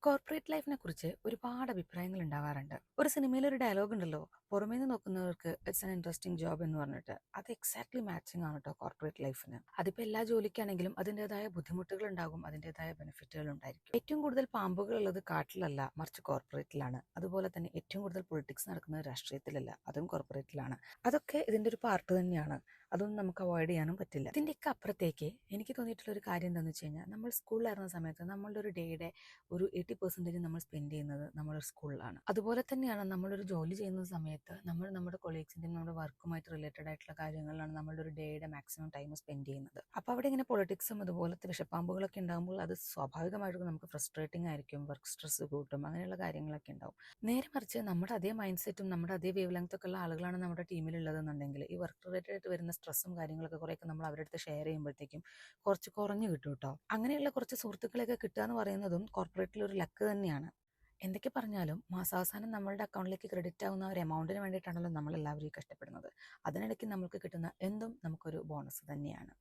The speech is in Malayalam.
കോർപ്പറേറ്റ് ലൈഫിനെ കുറിച്ച് ഒരുപാട് അഭിപ്രായങ്ങൾ ഉണ്ടാവാറുണ്ട്. ഒരു സിനിമയിൽ ഒരു ഡയലോഗ് ഉണ്ടല്ലോ, പുറമേ നിന്ന് നോക്കുന്നവർക്ക് ഇറ്റ്സ് ആൻ ഇൻട്രസ്റ്റിംഗ് ജോബ് എന്ന് പറഞ്ഞിട്ട്. അത് എക്സാക്ട്ലി മാച്ചിങ് ആണ് കേട്ടോ കോർപ്പറേറ്റ് ലൈഫിന്. അതിപ്പോൾ എല്ലാ ജോലിക്കാണെങ്കിലും അതിൻ്റെതായ ബുദ്ധിമുട്ടുകൾ ഉണ്ടാകും, അതിൻ്റെതായ ബെനിഫിറ്റുകൾ ഉണ്ടായിരിക്കും. ഏറ്റവും കൂടുതൽ പാമ്പുകൾ ഉള്ളത് കാട്ടിലല്ല, മറിച്ച് കോർപ്പറേറ്റിലാണ്. അതുപോലെ തന്നെ ഏറ്റവും കൂടുതൽ പൊളിറ്റിക്സ് നടക്കുന്നത് രാഷ്ട്രീയത്തിലല്ല, അതും കോർപ്പറേറ്റിലാണ്. അതൊക്കെ ഇതിൻ്റെ ഒരു പാർട്ട് തന്നെയാണ്. അതൊന്നും നമുക്ക് അവോയ്ഡ് ചെയ്യാനും പറ്റില്ല. ഇതിൻ്റെയൊക്കെ അപ്പുറത്തേക്ക് എനിക്ക് തോന്നിയിട്ടുള്ള ഒരു കാര്യം എന്താണെന്ന് വെച്ച് കഴിഞ്ഞാൽ, നമ്മൾ സ്കൂളിലായിരുന്ന സമയത്ത് നമ്മളുടെ ഒരു ഡേയുടെ ഒരു 80% നമ്മൾ സ്പെൻഡ് ചെയ്യുന്നത് നമ്മുടെ സ്കൂളിലാണ്. അതുപോലെ തന്നെയാണ് നമ്മളൊരു ജോലി ചെയ്യുന്ന സമയത്ത് നമ്മുടെ കൊളീഗ്സിൻ്റെയും നമ്മുടെ വർക്കുമായിട്ട് റിലേറ്റഡ് ആയിട്ടുള്ള കാര്യങ്ങളിലാണ് നമ്മളുടെ ഒരു ഡേയുടെ മാക്സിമം ടൈം സ്പെൻഡ് ചെയ്യുന്നത്. അപ്പോൾ അവിടെ ഇങ്ങനെ പൊളിറ്റിക്സും അതുപോലത്തെ വിഷപ്പാമ്പുകളൊക്കെ ഉണ്ടാകുമ്പോൾ അത് സ്വാഭാവികമായിട്ടും നമുക്ക് ഫ്രസ്ട്രേറ്റിംഗ് ആയിരിക്കും, വർക്ക് സ്ട്രെസ് കൂട്ടും, അങ്ങനെയുള്ള കാര്യങ്ങളൊക്കെ ഉണ്ടാവും. നേരെ മറിച്ച് നമ്മുടെ അതേ മൈൻഡ് സെറ്റും നമ്മുടെ അതേ വേവ് ലെങ്ത് ഒക്കെ ഉള്ള ആളുകളാണ് നമ്മുടെ ടീമിലുള്ളതെന്നുണ്ടെങ്കിൽ ഈ വർക്ക് റിലേറ്റഡ് ആയിട്ട് വരുന്ന സ്ട്രെസ്സും കാര്യങ്ങളൊക്കെ കുറേയൊക്കെ നമ്മൾ അവരുടെ അടുത്ത് ഷെയർ ചെയ്യുമ്പോഴത്തേക്കും കുറച്ച് കുറഞ്ഞു കിട്ടും കേട്ടോ. അങ്ങനെയുള്ള കുറച്ച് സുഹൃത്തുക്കളെയൊക്കെ കിട്ടുക എന്ന് പറയുന്നതും കോർപ്പറേറ്റിൽ ഒരു ലക്ക് തന്നെയാണ്. എന്തൊക്കെ പറഞ്ഞാലും മാസാവസാനം നമ്മളുടെ അക്കൗണ്ടിലേക്ക് ക്രെഡിറ്റ് ആവുന്ന ഒരു എമൗണ്ടിന് വേണ്ടിയിട്ടാണല്ലോ നമ്മൾ എല്ലാവരും കഷ്ടപ്പെടുന്നത്. അതിനിടയ്ക്ക് നമുക്ക് കിട്ടുന്ന എന്തും നമുക്കൊരു ബോണസ് തന്നെയാണ്.